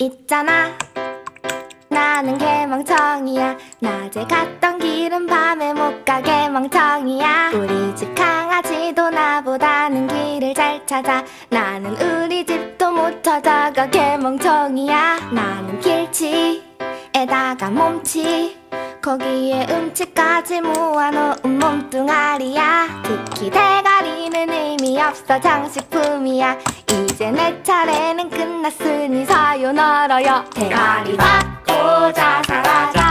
있잖아, 나는 개멍청이야. 낮에 갔던 길은 밤에 못 가. 개멍청이야. 우리 집 강아지도 나보다는 길을 잘 찾아. 나는 우리 집도 못 찾아가. 개멍청이야. 나는 길치에다가 몸치, 거기에 음치까지 모아놓은 몸뚱아리야. 특히 대가리는 의미 없어, 장식품이야. 이제 내 차례는 끝났으니 사요 널어요. 대가리 받고자 사라져.